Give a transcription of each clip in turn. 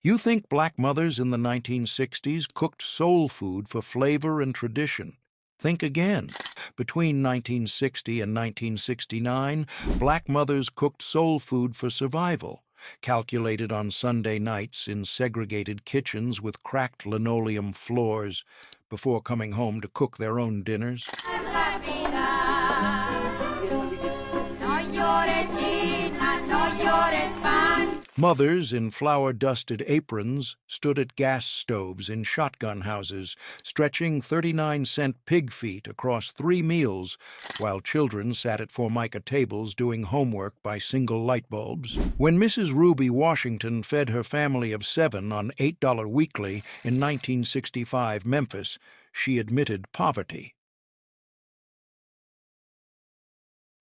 You think black mothers in the 1960s cooked soul food for flavor and tradition. Think again. Between 1960 and 1969, black mothers cooked soul food for survival, calculated on Sunday nights in segregated kitchens with cracked linoleum floors, before coming home to cook their own dinners. Mothers in flour-dusted aprons stood at gas stoves in shotgun houses, stretching 39-cent pig feet across 3 meals, while children sat at Formica tables doing homework by single light bulbs. When Mrs. Ruby Washington fed her family of 7 on $8 weekly in 1965 Memphis, she admitted poverty.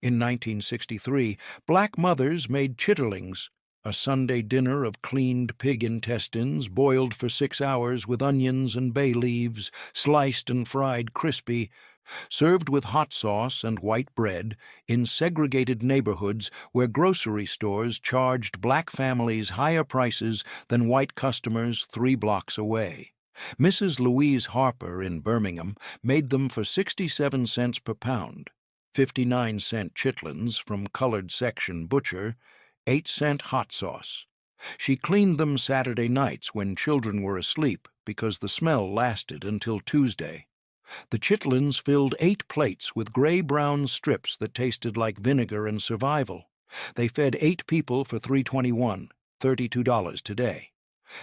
In 1963, black mothers made chitterlings, a Sunday dinner of cleaned pig intestines boiled for 6 hours with onions and bay leaves, sliced and fried crispy, served with hot sauce and white bread in segregated neighborhoods where grocery stores charged black families higher prices than white customers 3 blocks away. Mrs. Louise Harper in Birmingham made them for 67 cents per pound, 59-cent chitlins from colored section butcher, 8-cent hot sauce. She cleaned them Saturday nights when children were asleep because the smell lasted until Tuesday. The chitlins filled 8 plates with gray-brown strips that tasted like vinegar and survival. They fed 8 people for $3.21, $32 today.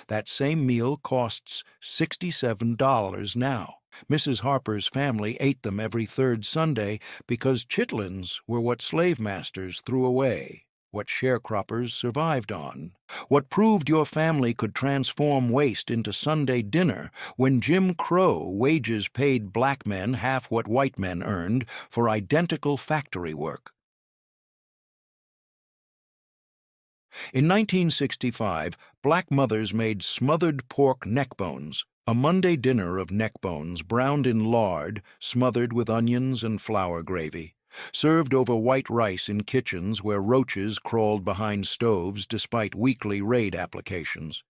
That same meal costs $67 now. Mrs. Harper's family ate them every 3rd Sunday because chitlins were what slave masters threw away, what sharecroppers survived on, what proved your family could transform waste into Sunday dinner when Jim Crow wages paid black men half what white men earned for identical factory work. In 1965, black mothers made smothered pork neckbones, a Monday dinner of neckbones browned in lard, smothered with onions and flour gravy, served over white rice in kitchens where roaches crawled behind stoves despite weekly raid applications.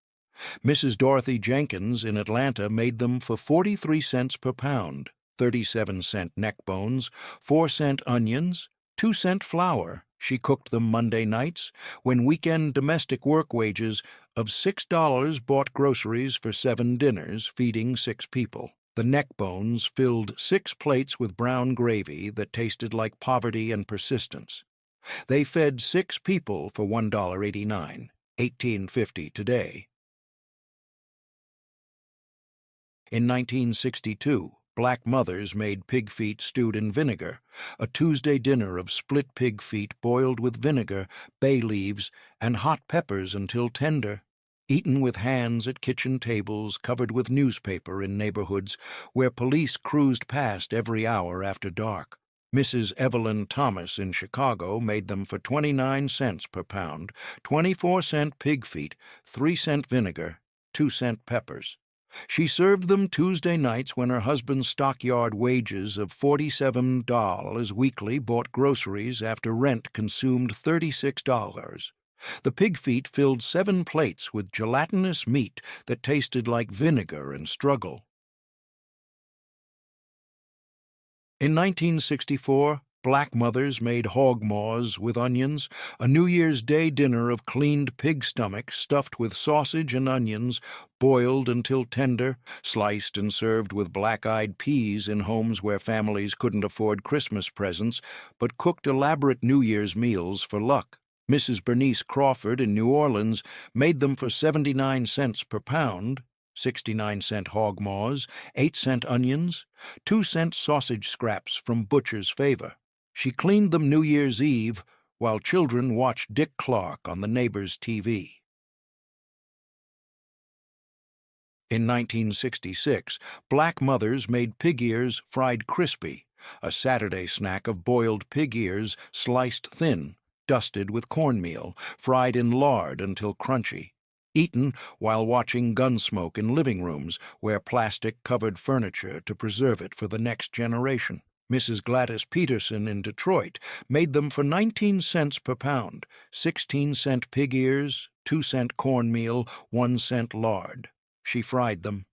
Mrs. Dorothy Jenkins in Atlanta made them for 43 cents per pound, 37-cent neckbones, 4-cent onions, 2-cent flour. She cooked them Monday nights when weekend domestic work wages of $6 bought groceries for 7 dinners, feeding 6 people. The neckbones filled 6 plates with brown gravy that tasted like poverty and persistence. They fed 6 people for $1.89, $18.50 today. In 1962, black mothers made pig feet stewed in vinegar, a Tuesday dinner of split pig feet boiled with vinegar, bay leaves, and hot peppers until tender, eaten with hands at kitchen tables covered with newspaper in neighborhoods where police cruised past every hour after dark. Mrs. Evelyn Thomas in Chicago made them for 29 cents per pound, 24-cent pig feet, 3-cent vinegar, 2-cent peppers. She served them Tuesday nights when her husband's stockyard wages of $47 weekly bought groceries after rent consumed $36. The pig feet filled 7 plates with gelatinous meat that tasted like vinegar and struggle. In 1964, black mothers made hog maws with onions, a New Year's Day dinner of cleaned pig stomach stuffed with sausage and onions, boiled until tender, sliced and served with black-eyed peas in homes where families couldn't afford Christmas presents, but cooked elaborate New Year's meals for luck. Mrs. Bernice Crawford in New Orleans made them for 79 cents per pound, 69-cent hog maws, 8-cent onions, 2-cent sausage scraps from Butcher's Favor. She cleaned them New Year's Eve while children watched Dick Clark on the neighbor's TV. In 1966, black mothers made pig ears fried crispy, a Saturday snack of boiled pig ears sliced thin, dusted with cornmeal, fried in lard until crunchy, eaten while watching Gunsmoke in living rooms where plastic covered furniture to preserve it for the next generation. Mrs. Gladys Peterson in Detroit made them for 19 cents per pound, 16-cent pig ears, 2-cent cornmeal, 1-cent lard. She fried them.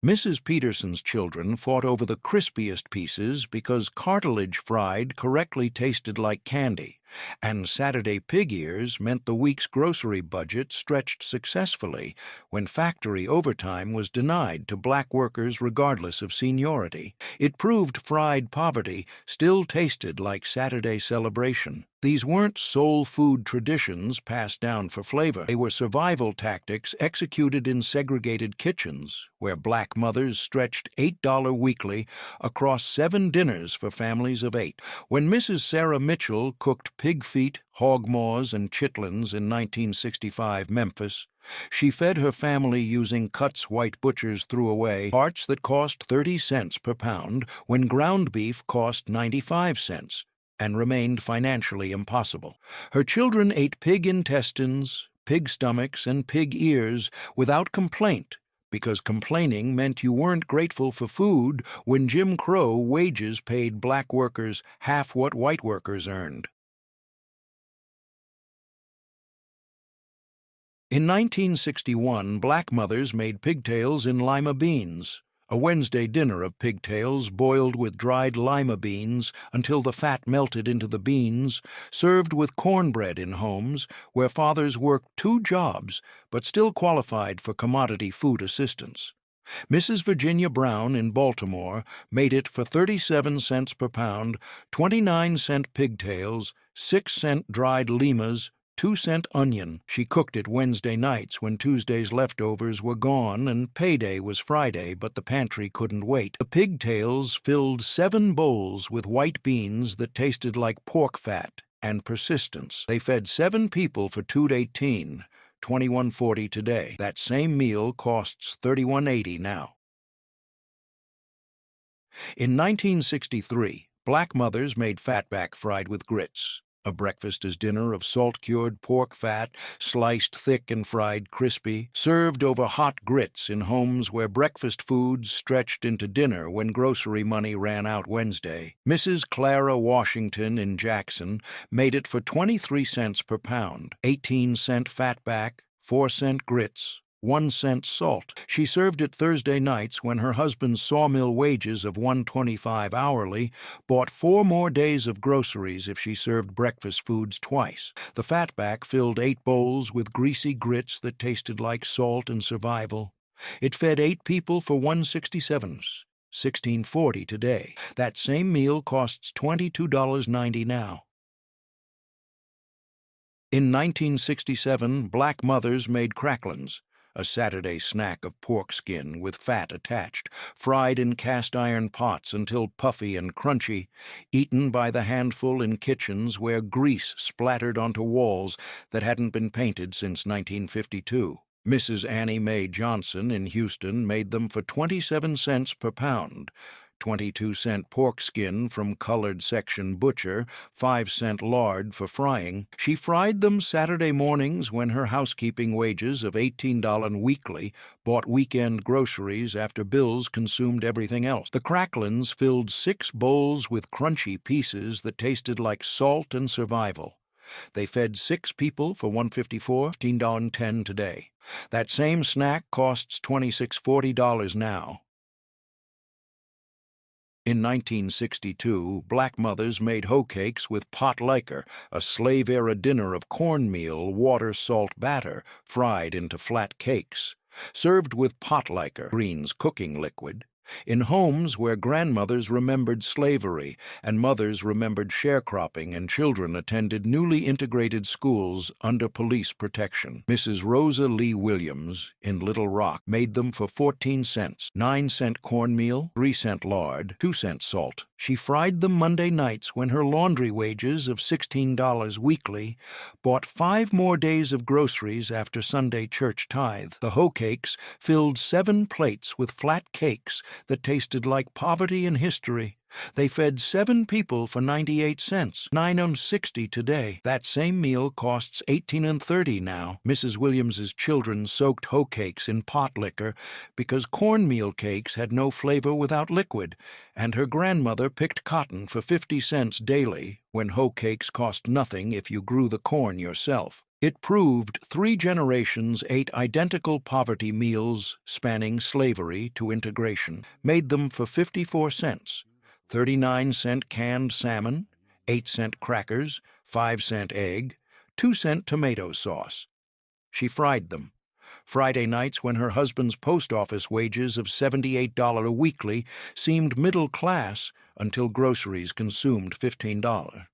Mrs. Peterson's children fought over the crispiest pieces because cartilage fried correctly tasted like candy, and Saturday pig ears meant the week's grocery budget stretched successfully when factory overtime was denied to black workers regardless of seniority. It proved fried poverty still tasted like Saturday celebration. These weren't soul food traditions passed down for flavor. They were survival tactics executed in segregated kitchens, where black mothers stretched $8 weekly across 7 dinners for families of 8. When Mrs. Sarah Mitchell cooked pig feet, hog maws, and chitterlings in 1965 Memphis, she fed her family using cuts white butchers threw away, parts that cost 30 cents per pound when ground beef cost 95 cents. And remained financially impossible. Her children ate pig intestines, pig stomachs, and pig ears without complaint, because complaining meant you weren't grateful for food when Jim Crow wages paid black workers half what white workers earned. In 1961, black mothers made pigtails in lima beans, a Wednesday dinner of pigtails boiled with dried lima beans until the fat melted into the beans, served with cornbread in homes where fathers worked 2 jobs but still qualified for commodity food assistance. Mrs. Virginia Brown in Baltimore made it for 37 cents per pound, 29-cent pigtails, 6-cent dried limas, 2-cent onion. She cooked it Wednesday nights when Tuesday's leftovers were gone and payday was Friday, but the pantry couldn't wait. The pigtails filled 7 bowls with white beans that tasted like pork fat and persistence. They fed 7 people for $2.18, $21.40 today. That same meal costs $31.80 now. In 1963, black mothers made fatback fried with grits, a breakfast as dinner of salt-cured pork fat, sliced thick and fried crispy, served over hot grits in homes where breakfast foods stretched into dinner when grocery money ran out Wednesday. Mrs. Clara Washington in Jackson made it for 23 cents per pound, 18-cent fatback, 4-cent grits, 1-cent salt. She served it Thursday nights when her husband's sawmill wages of $1.25 hourly bought 4 more days of groceries if she served breakfast foods twice. The fatback filled 8 bowls with greasy grits that tasted like salt and survival. It fed 8 people for $1.67, $16.40 today. That same meal costs $22.90 now. In 1967, black mothers made cracklins, a Saturday snack of pork skin with fat attached, fried in cast-iron pots until puffy and crunchy, eaten by the handful in kitchens where grease splattered onto walls that hadn't been painted since 1952. Mrs. Annie Mae Johnson in Houston made them for 27 cents per pound, 22-cent pork skin from colored section butcher, 5-cent lard for frying. She fried them Saturday mornings when her housekeeping wages of $18 weekly bought weekend groceries after bills consumed everything else. The Cracklins filled 6 bowls with crunchy pieces that tasted like salt and survival. They fed 6 people for $1.54, $15.10 today. That same snack costs $26.40 now. In 1962, black mothers made hoecakes with pot liquor, a slave-era dinner of cornmeal, water-salt batter, fried into flat cakes, served with pot liquor, greens cooking liquid, in homes where grandmothers remembered slavery and mothers remembered sharecropping and children attended newly integrated schools under police protection. Mrs. Rosa Lee Williams in Little Rock made them for 14 cents, 9-cent cornmeal, 3-cent lard, 2-cent salt. She fried them Monday nights when her laundry wages of $16 weekly bought 5 more days of groceries after Sunday church tithe. The hoecakes filled 7 plates with flat cakes that tasted like poverty and history. They fed 7 people for 98 cents, $9.60 today. That same meal costs $18.30 now. Mrs. Williams's children soaked hoecakes in pot liquor because cornmeal cakes had no flavor without liquid, and her grandmother picked cotton for 50 cents daily when hoecakes cost nothing if you grew the corn yourself. It proved 3 generations ate identical poverty meals spanning slavery to integration, made them for 54 cents. 39-cent canned salmon, 8-cent crackers, 5-cent egg, 2-cent tomato sauce. She fried them. Friday nights, when her husband's post office wages of $78 a weekly seemed middle class until groceries consumed $15.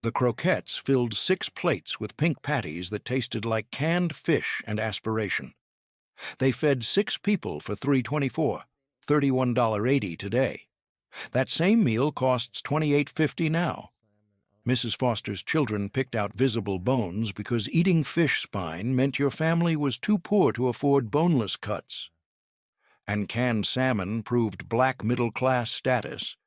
The croquettes filled 6 plates with pink patties that tasted like canned fish and aspiration. They fed 6 people for $3.24, $31.80 today. That same meal costs $28.50 now. Mrs. Foster's children picked out visible bones because eating fish spine meant your family was too poor to afford boneless cuts. And canned salmon proved black middle-class status.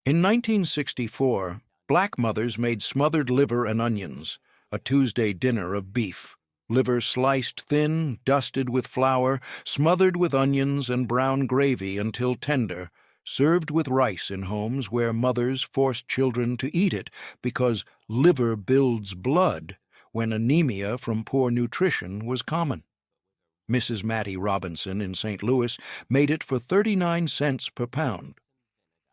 In 1964, black mothers made smothered liver and onions, a Tuesday dinner of beef. Liver sliced thin, dusted with flour, smothered with onions and brown gravy until tender, served with rice in homes where mothers forced children to eat it because liver builds blood when anemia from poor nutrition was common. Mrs. Mattie Robinson in St. Louis made it for 39 cents per pound.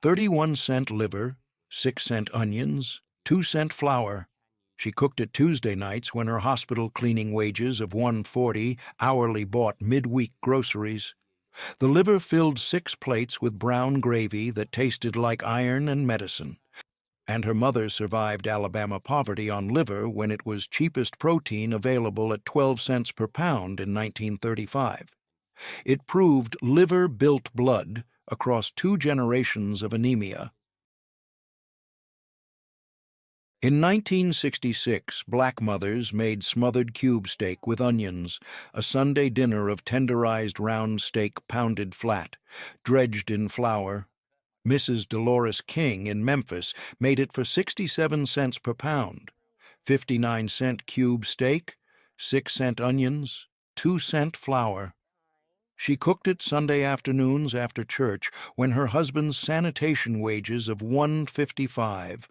31-cent liver, 6-cent onions, 2-cent flour. She cooked it Tuesday nights when her hospital cleaning wages of $1.40 hourly bought midweek groceries. The liver filled 6 plates with brown gravy that tasted like iron and medicine. And her mother survived Alabama poverty on liver when it was cheapest protein available at 12 cents per pound in 1935. It proved liver built blood across 2 generations of anemia. In 1966, black mothers made smothered cube steak with onions, a Sunday dinner of tenderized round steak pounded flat, dredged in flour. Mrs. Dolores King in Memphis made it for 67 cents per pound, 59-cent cube steak, 6-cent onions, 2-cent flour. She cooked it Sunday afternoons after church when her husband's sanitation wages of $1.55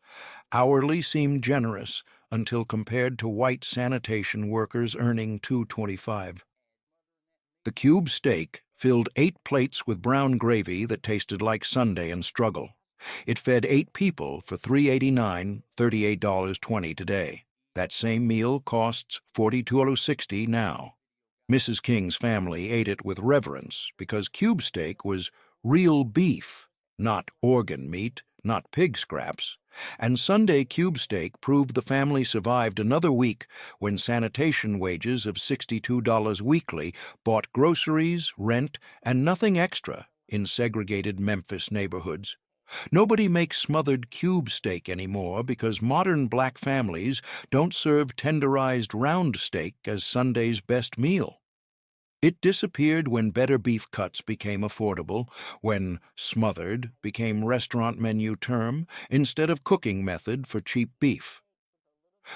hourly seemed generous until compared to white sanitation workers earning $2.25. The cube steak filled 8 plates with brown gravy that tasted like Sunday and struggle. It fed 8 people for $3.89, $38.20 today. That same meal costs $42.60 now. Mrs. King's family ate it with reverence because cube steak was real beef, not organ meat, not pig scraps, and Sunday cube steak proved the family survived another week when sanitation wages of $62 weekly bought groceries, rent, and nothing extra in segregated Memphis neighborhoods. Nobody makes smothered cube steak anymore because modern black families don't serve tenderized round steak as Sunday's best meal. It disappeared when better beef cuts became affordable, when smothered became restaurant menu term instead of cooking method for cheap beef.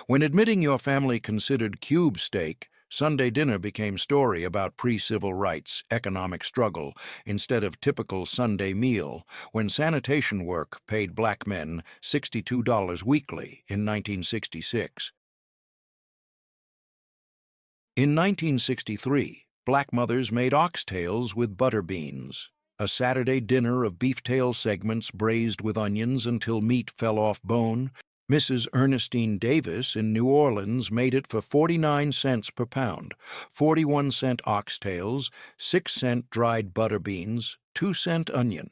When admitting your family considered cube steak, Sunday dinner became story about pre-civil rights, economic struggle, instead of typical Sunday meal, when sanitation work paid black men $62 weekly in 1966. In 1963, black mothers made oxtails with butter beans, a Saturday dinner of beef-tail segments braised with onions until meat fell off bone. Mrs. Ernestine Davis in New Orleans made it for 49 cents per pound, 41-cent oxtails, 6-cent dried butter beans, 2-cent onion.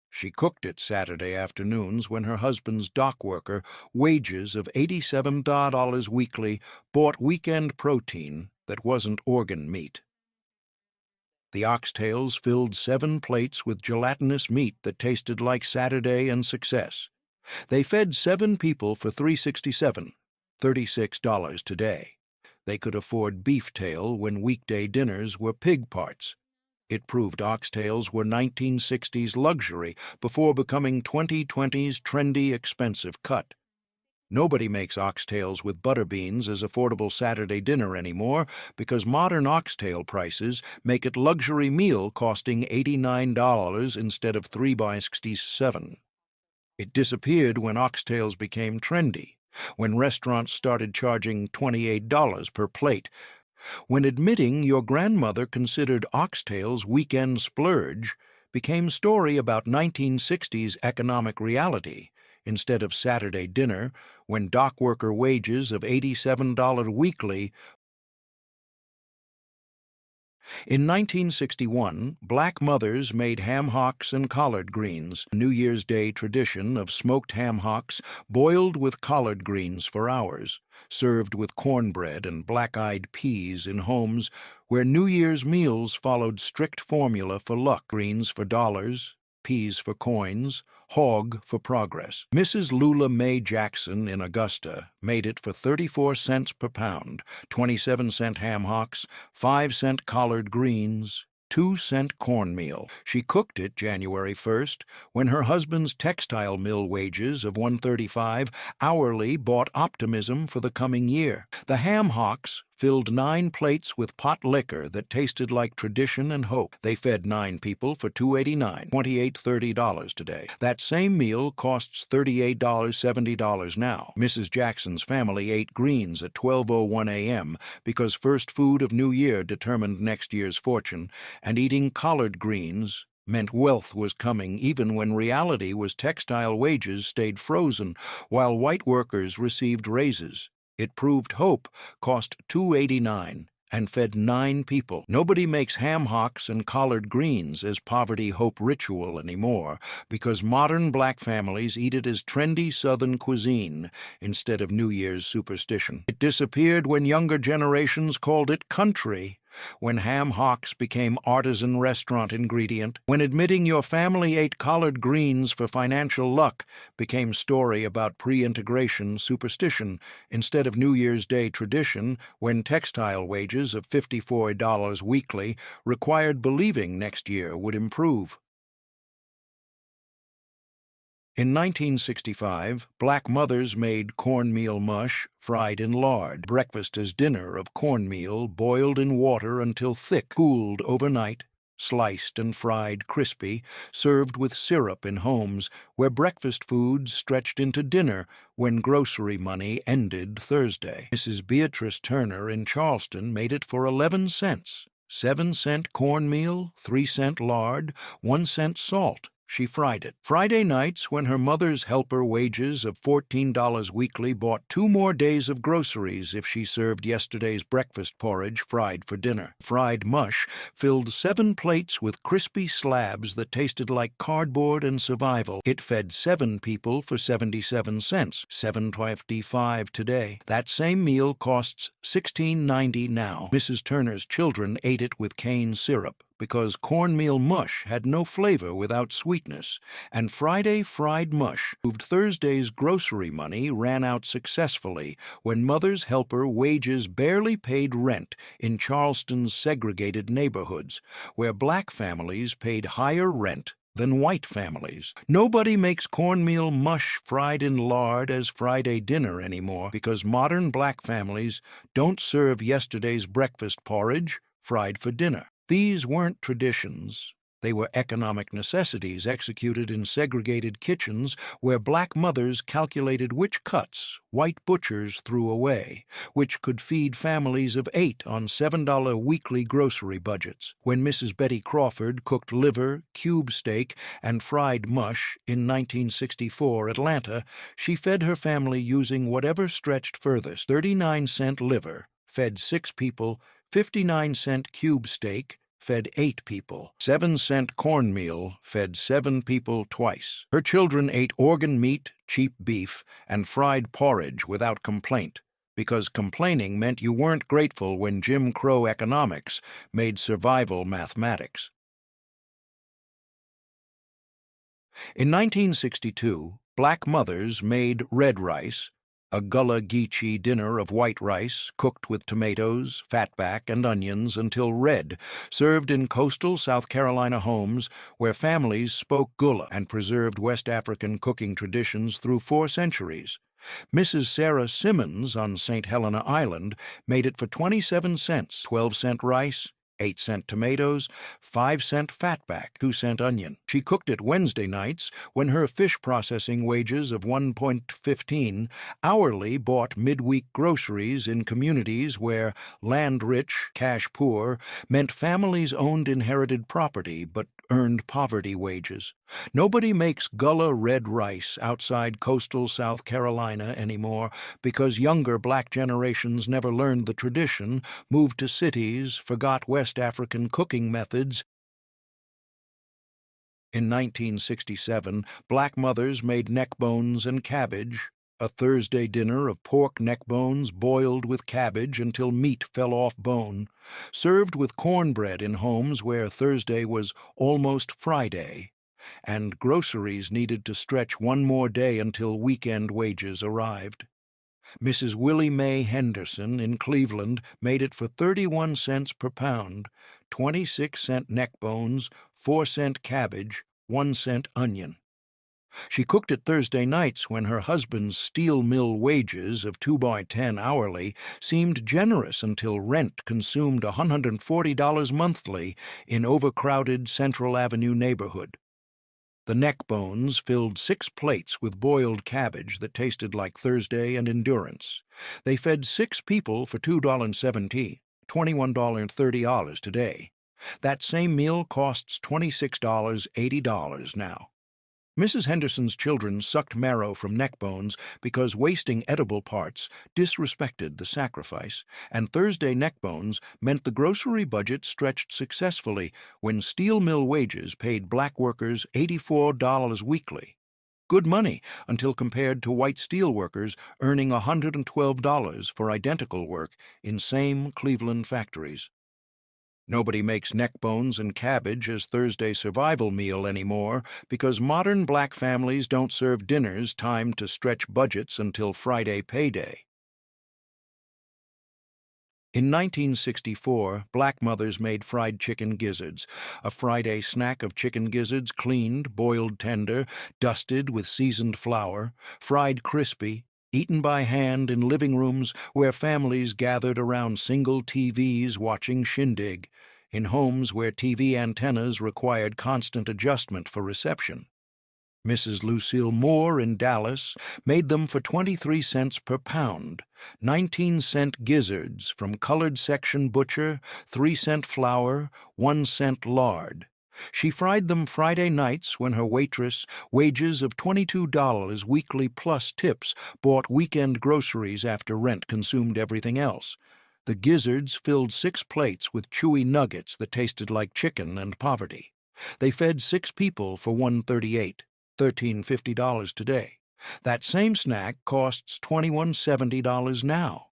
She cooked it Saturday afternoons when her husband's dock worker, wages of $87 weekly, bought weekend protein that wasn't organ meat. The oxtails filled 7 plates with gelatinous meat that tasted like Saturday and success. They fed 7 people for $3.67, $36 today. They could afford beef tail when weekday dinners were pig parts. It proved oxtails were 1960s luxury before becoming 2020's trendy, expensive cut. Nobody makes oxtails with butter beans as affordable Saturday dinner anymore because modern oxtail prices make it luxury meal costing $89 instead of $3 by 67. It disappeared when oxtails became trendy, when restaurants started charging $28 per plate, when admitting your grandmother considered oxtails weekend splurge became story about 1960s economic reality instead of Saturday dinner, when dock worker wages of $87 weekly. In 1961, black mothers made ham hocks and collard greens, a New Year's Day tradition of smoked ham hocks boiled with collard greens for hours, served with cornbread and black-eyed peas in homes where New Year's meals followed strict formula for luck: greens for dollars, peas for coins, hog for progress. Mrs. Lula Mae Jackson in Augusta made it for 34 cents per pound, 27-cent ham hocks, 5-cent collard greens, 2-cent cornmeal. She cooked it January 1st when her husband's textile mill wages of $1.35 hourly bought optimism for the coming year. The ham hocks filled 9 plates with pot liquor that tasted like tradition and hope. They fed 9 people for $2.89, $28-30 today. That same meal costs $38-70 now. Mrs. Jackson's family ate greens at 12:01 a.m. because first food of New Year determined next year's fortune, and eating collard greens meant wealth was coming even when reality was textile wages stayed frozen while white workers received raises. It proved hope cost $2.89 and fed 9 people. Nobody makes ham hocks and collard greens as poverty hope ritual anymore because modern black families eat it as trendy Southern cuisine instead of New Year's superstition. It disappeared when younger generations called it country, when ham hocks became artisan restaurant ingredient, when admitting your family ate collard greens for financial luck became story about pre-integration superstition instead of New Year's Day tradition, when textile wages of $54 weekly required believing next year would improve. In 1965, black mothers made cornmeal mush fried in lard, breakfast as dinner of cornmeal boiled in water until thick, cooled overnight, sliced and fried crispy, served with syrup in homes where breakfast foods stretched into dinner when grocery money ended Thursday. Mrs. Beatrice Turner in Charleston made it for 11 cents, 7-cent cornmeal, 3-cent lard, 1-cent salt. She fried it. Friday nights, when her mother's helper wages of $14 weekly bought 2 more days of groceries if she served yesterday's breakfast porridge fried for dinner. Fried mush filled 7 plates with crispy slabs that tasted like cardboard and survival. It fed 7 people for 77 cents, $7.25 today. That same meal costs $16.90 now. Mrs. Turner's children ate it with cane syrup because cornmeal mush had no flavor without sweetness, and Friday fried mush proved Thursday's grocery money ran out successfully when mother's helper wages barely paid rent in Charleston's segregated neighborhoods, where black families paid higher rent than white families. Nobody makes cornmeal mush fried in lard as Friday dinner anymore because modern black families don't serve yesterday's breakfast porridge fried for dinner. These weren't traditions. They were economic necessities executed in segregated kitchens where black mothers calculated which cuts white butchers threw away, which could feed families of 8 on $7 weekly grocery budgets. When Mrs. Betty Crawford cooked liver, cube steak, and fried mush in 1964 Atlanta, she fed her family using whatever stretched furthest. 39-cent liver fed 6 people, 59-cent cube steak fed 8 people. 7-cent cornmeal fed 7 people twice. Her children ate organ meat, cheap beef, and fried porridge without complaint, because complaining meant you weren't grateful when Jim Crow economics made survival mathematics. In 1962, black mothers made red rice, a Gullah geechee dinner of white rice, cooked with tomatoes, fatback, and onions until red, served in coastal South Carolina homes where families spoke Gullah and preserved West African cooking traditions through 4 centuries. Mrs. Sarah Simmons on St. Helena Island made it for 27 cents, 12-cent rice, 8-cent tomatoes, 5-cent fatback, 2-cent onion. She cooked it Wednesday nights when her fish processing wages of $1.15 hourly bought midweek groceries in communities where land rich, cash poor meant families owned inherited property but earned poverty wages. Nobody makes Gullah red rice outside coastal South Carolina anymore because younger black generations never learned the tradition, moved to cities, forgot West African cooking methods. In 1967, black mothers made neckbones and cabbage, a Thursday dinner of pork neckbones boiled with cabbage until meat fell off bone, served with cornbread in homes where Thursday was almost Friday, and groceries needed to stretch one more day until weekend wages arrived. Mrs. Willie Mae Henderson in Cleveland made it for 31 cents per pound, 26-cent neckbones, 4-cent cabbage, 1-cent onion. She cooked it Thursday nights when her husband's steel mill wages of 2 by 10 hourly seemed generous until rent consumed $140 monthly in overcrowded Central Avenue neighborhood. The neckbones filled 6 plates with boiled cabbage that tasted like Thursday and endurance. They fed 6 people for $2.70, $21.30 today. That same meal costs $26.80 now. Mrs. Henderson's children sucked marrow from neckbones because wasting edible parts disrespected the sacrifice, and Thursday neckbones meant the grocery budget stretched successfully when steel mill wages paid black workers $84 weekly. Good money until compared to white steel workers earning $112 for identical work in same Cleveland factories. Nobody makes neckbones and cabbage as Thursday survival meal anymore because modern black families don't serve dinners timed to stretch budgets until Friday payday. In 1964, black mothers made fried chicken gizzards, a Friday snack of chicken gizzards cleaned, boiled tender, dusted with seasoned flour, fried crispy, eaten by hand in living rooms where families gathered around single TVs watching Shindig, in homes where TV antennas required constant adjustment for reception. Mrs. Lucille Moore in Dallas made them for 23 cents per pound, 19-cent gizzards from colored section butcher, 3-cent flour, 1-cent lard. She fried them Friday nights when her waitress, wages of $22 weekly plus tips, bought weekend groceries after rent consumed everything else. The gizzards filled 6 plates with chewy nuggets that tasted like chicken and poverty. They fed 6 people for $1.38, $13.50 today. That same snack costs $21.70 now.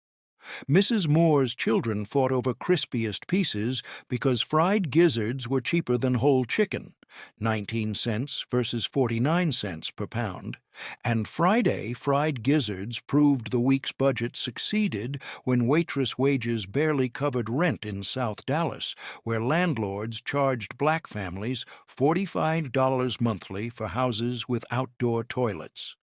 Mrs. Moore's children fought over crispiest pieces because fried gizzards were cheaper than whole chicken, 19 cents versus 49 cents per pound, and Friday fried gizzards proved the week's budget succeeded when waitress wages barely covered rent in South Dallas, where landlords charged black families $45 monthly for houses with outdoor toilets.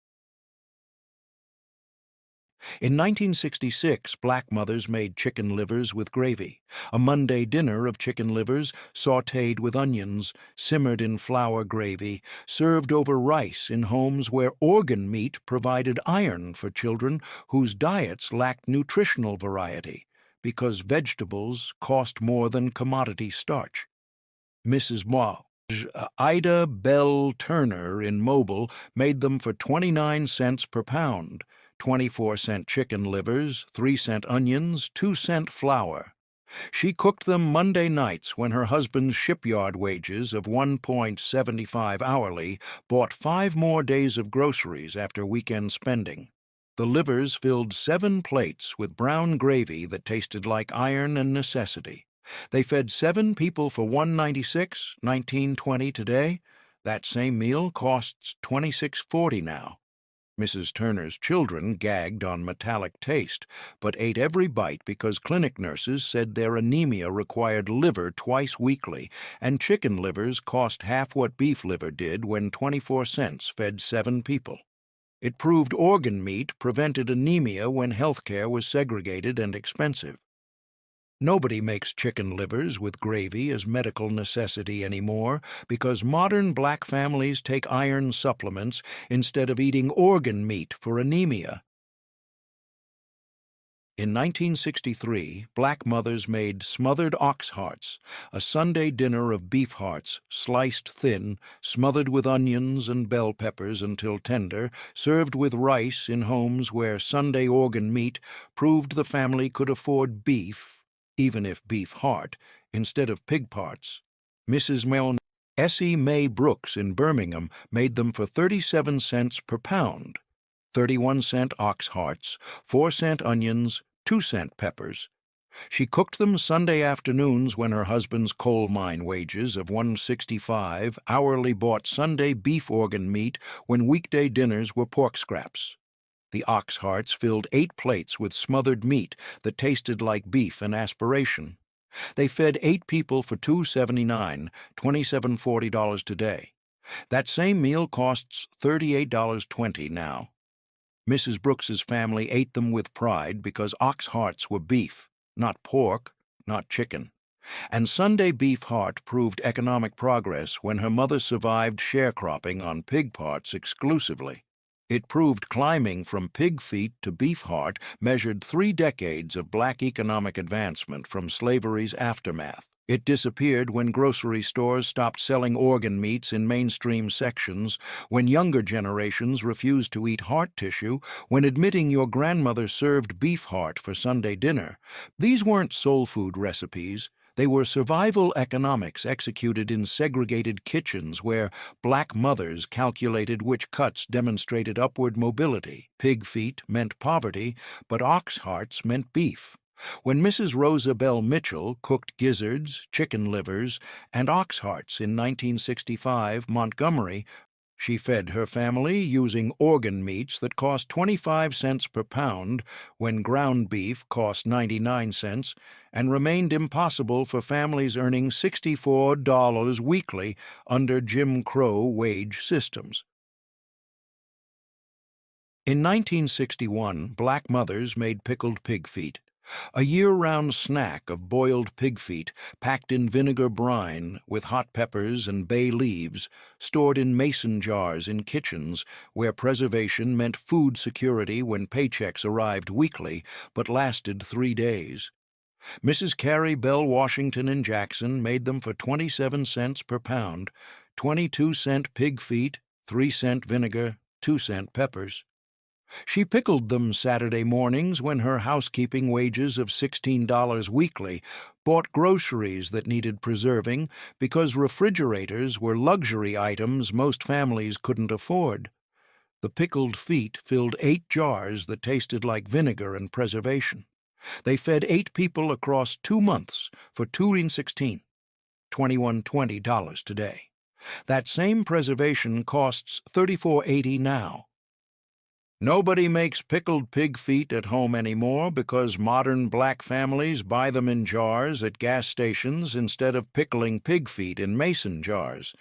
In 1966, black mothers made chicken livers with gravy, a Monday dinner of chicken livers sautéed with onions, simmered in flour gravy, served over rice in homes where organ meat provided iron for children whose diets lacked nutritional variety because vegetables cost more than commodity starch. Mrs. Ida Bell Turner in Mobile made them for 29 cents per pound, 24-cent chicken livers, 3-cent onions, 2-cent flour. She cooked them Monday nights when her husband's shipyard wages of $1.75 hourly bought 5 more days of groceries after weekend spending. The livers filled 7 plates with brown gravy that tasted like iron and necessity. They fed 7 people for $1.96, $19.20 today. That same meal costs $26.40 now. Mrs. Turner's children gagged on metallic taste, but ate every bite because clinic nurses said their anemia required liver twice weekly, and chicken livers cost half what beef liver did when 24 cents fed 7 people. It proved organ meat prevented anemia when health care was segregated and expensive. Nobody makes chicken livers with gravy as medical necessity anymore because modern black families take iron supplements instead of eating organ meat for anemia. In 1963, black mothers made smothered ox hearts, a Sunday dinner of beef hearts, sliced thin, smothered with onions and bell peppers until tender, served with rice in homes where Sunday organ meat proved the family could afford beef, even if beef heart, instead of pig parts. Mrs. Essie Mae Brooks in Birmingham made them for 37 cents per pound. 31-cent ox hearts, 4-cent onions, 2-cent peppers. She cooked them Sunday afternoons when her husband's coal mine wages of $1.65 hourly bought Sunday beef organ meat when weekday dinners were pork scraps. The ox hearts filled 8 plates with smothered meat that tasted like beef and aspiration. They fed 8 people for $2.79, $27.40 today. That same meal costs $38.20 now. Mrs. Brooks's family ate them with pride because ox hearts were beef, not pork, not chicken. And Sunday beef heart proved economic progress when her mother survived sharecropping on pig parts exclusively. It proved climbing from pig feet to beef heart measured 3 decades of black economic advancement from slavery's aftermath. It disappeared when grocery stores stopped selling organ meats in mainstream sections, when younger generations refused to eat heart tissue, when admitting your grandmother served beef heart for Sunday dinner. These weren't soul food recipes. They were survival economics executed in segregated kitchens where black mothers calculated which cuts demonstrated upward mobility. Pig feet meant poverty, but ox hearts meant beef. When Mrs. Rosa Bell Mitchell cooked gizzards, chicken livers, and ox hearts in 1965 Montgomery, she fed her family using organ meats that cost 25 cents per pound when ground beef cost 99 cents and remained impossible for families earning $64 weekly under Jim Crow wage systems. In 1961, black mothers made pickled pig feet, a year-round snack of boiled pig feet packed in vinegar brine with hot peppers and bay leaves, stored in mason jars in kitchens where preservation meant food security when paychecks arrived weekly but lasted 3 days. Mrs. Carrie Bell Washington in Jackson made them for 27 cents per pound, 22-cent pig feet, 3-cent vinegar, 2-cent peppers. She pickled them Saturday mornings when her housekeeping wages of $16 weekly bought groceries that needed preserving because refrigerators were luxury items most families couldn't afford. The pickled feet filled 8 jars that tasted like vinegar and preservation. They fed 8 people across 2 months for $2.16, $21.20 today. That same preservation costs $34.80 now. Nobody makes pickled pig feet at home anymore because modern black families buy them in jars at gas stations instead of pickling pig feet in mason jars.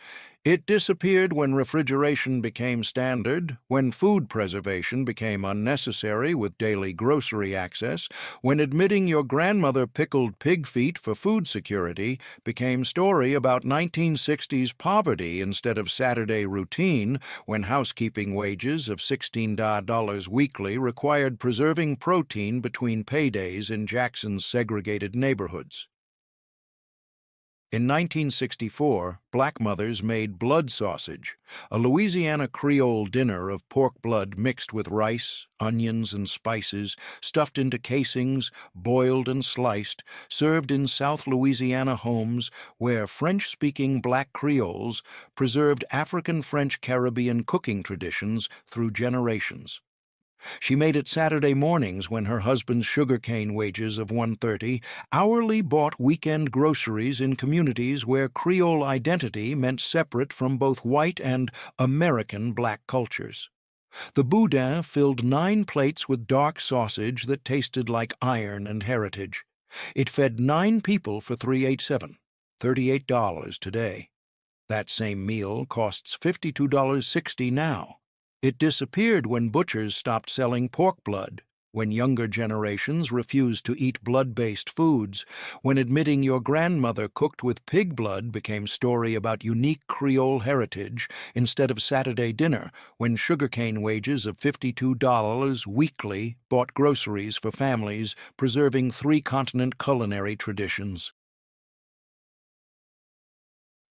It disappeared when refrigeration became standard, when food preservation became unnecessary with daily grocery access, when admitting your grandmother pickled pig feet for food security became story about 1960s poverty instead of Saturday routine, when housekeeping wages of $16 weekly required preserving protein between paydays in Jackson's segregated neighborhoods. In 1964, black mothers made blood sausage, a Louisiana Creole dinner of pork blood mixed with rice, onions, and spices, stuffed into casings, boiled and sliced, served in South Louisiana homes where French-speaking black Creoles preserved African-French Caribbean cooking traditions through generations. She made it Saturday mornings when her husband's sugarcane wages of $1.30 hourly bought weekend groceries in communities where Creole identity meant separate from both white and American black cultures. The boudin filled 9 plates with dark sausage that tasted like iron and heritage. It fed 9 people for $3.87, $38 today. That same meal costs $52.60 now. It disappeared when butchers stopped selling pork blood, when younger generations refused to eat blood-based foods, when admitting your grandmother cooked with pig blood became story about unique Creole heritage instead of Saturday dinner, when sugarcane wages of $52 weekly bought groceries for families, preserving 3-continent culinary traditions.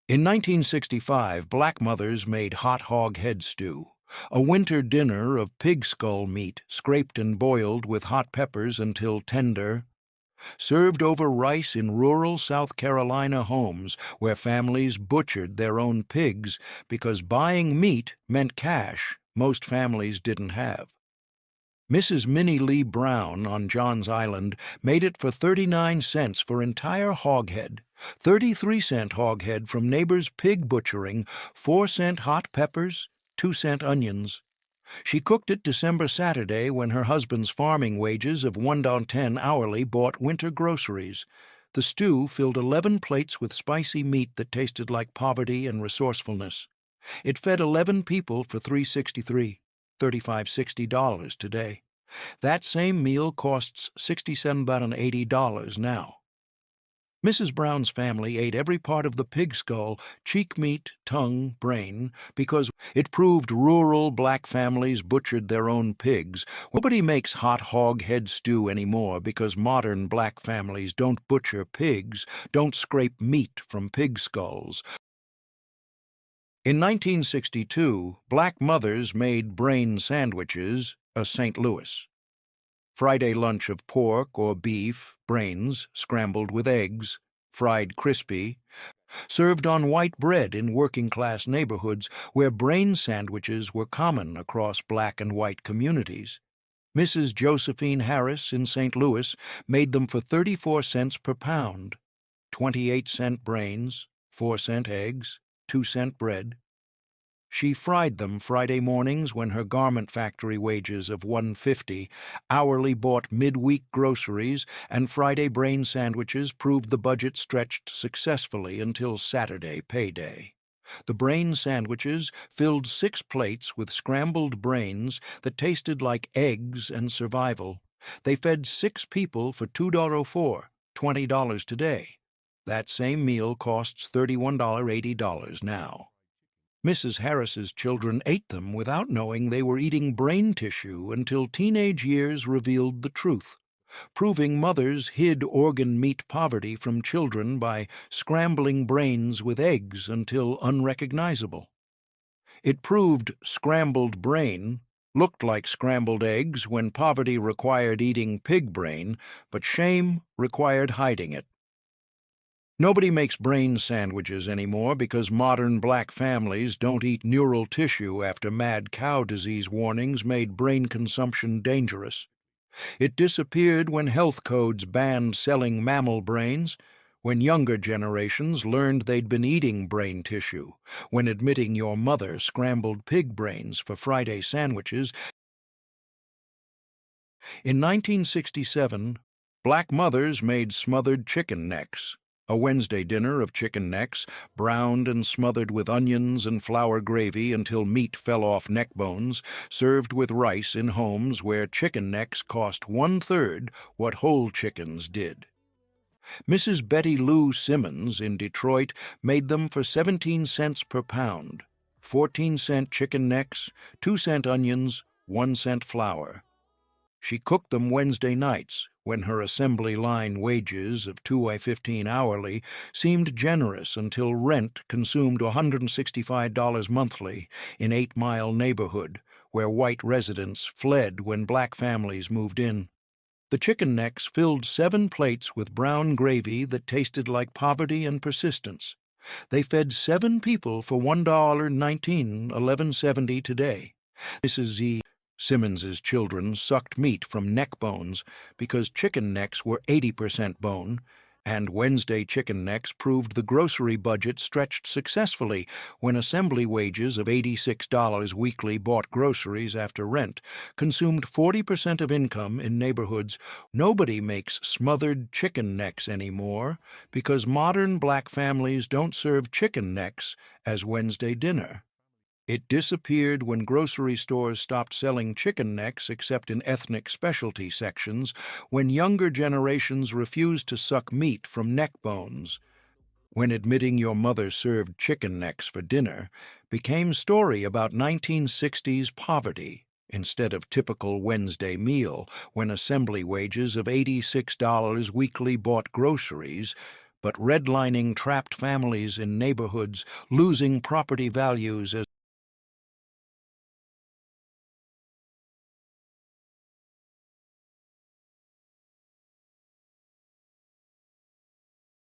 In 1965, black mothers made hot hog head stew, a winter dinner of pig skull meat scraped and boiled with hot peppers until tender, served over rice in rural South Carolina homes where families butchered their own pigs because buying meat meant cash most families didn't have. Mrs. Minnie Lee Brown on John's Island made it for 39 cents for entire hoghead, 33-cent hoghead from neighbors' pig butchering, 4-cent hot peppers, 2-cent onions. She cooked it December Saturday when her husband's farming wages of $1.10 hourly bought winter groceries. The stew filled 11 plates with spicy meat that tasted like poverty and resourcefulness. It fed 11 people for $3.63, $35.60 today. That same meal costs $67.80 now. Mrs. Brown's family ate every part of the pig skull, cheek meat, tongue, brain, because it proved rural black families butchered their own pigs. Nobody makes hot hog head stew anymore because modern black families don't butcher pigs, don't scrape meat from pig skulls. In 1962, black mothers made brain sandwiches, a St. Louis. Friday lunch of pork or beef, brains, scrambled with eggs, fried crispy, served on white bread in working-class neighborhoods where brain sandwiches were common across black and white communities. Mrs. Josephine Harris in St. Louis made them for 34 cents per pound, 28-cent brains, 4-cent eggs, 2-cent bread. She fried them Friday mornings when her garment factory wages of $1.50 hourly bought midweek groceries, and Friday brain sandwiches proved the budget stretched successfully until Saturday payday. The brain sandwiches filled 6 plates with scrambled brains that tasted like eggs and survival. They fed 6 people for $2.04, $20 today. That same meal costs $31.80 now. Mrs. Harris's children ate them without knowing they were eating brain tissue until teenage years revealed the truth, proving mothers hid organ meat poverty from children by scrambling brains with eggs until unrecognizable. It proved scrambled brain looked like scrambled eggs when poverty required eating pig brain, but shame required hiding it. Nobody makes brain sandwiches anymore because modern black families don't eat neural tissue after mad cow disease warnings made brain consumption dangerous. It disappeared when health codes banned selling mammal brains, when younger generations learned they'd been eating brain tissue, when admitting your mother scrambled pig brains for Friday sandwiches. In 1967, black mothers made smothered chicken necks, a Wednesday dinner of chicken necks, browned and smothered with onions and flour gravy until meat fell off neckbones, served with rice in homes where chicken necks cost 1/3 what whole chickens did. Mrs. Betty Lou Simmons in Detroit made them for 17 cents per pound, 14-cent chicken necks, 2-cent onions, 1-cent flour. She cooked them Wednesday nights, when her assembly line wages of $2.15 hourly seemed generous until rent consumed $165 monthly in 8 Mile neighborhood, where white residents fled when black families moved in. The chicken necks filled 7 plates with brown gravy that tasted like poverty and persistence. They fed 7 people for $1.19, $11.70 today. Mrs. Z. Simmons's children sucked meat from neck bones because chicken necks were 80% bone, And Wednesday chicken necks proved the grocery budget stretched successfully when assembly wages of $86 weekly bought groceries after rent consumed 40% of income in neighborhoods. Nobody makes smothered chicken necks anymore because modern black families don't serve chicken necks as Wednesday dinner. It disappeared when grocery stores stopped selling chicken necks except in ethnic specialty sections, when younger generations refused to suck meat from neck bones. When admitting your mother served chicken necks for dinner became story about 1960s poverty instead of typical Wednesday meal, when assembly wages of $86 weekly bought groceries, but redlining trapped families in neighborhoods, losing property values as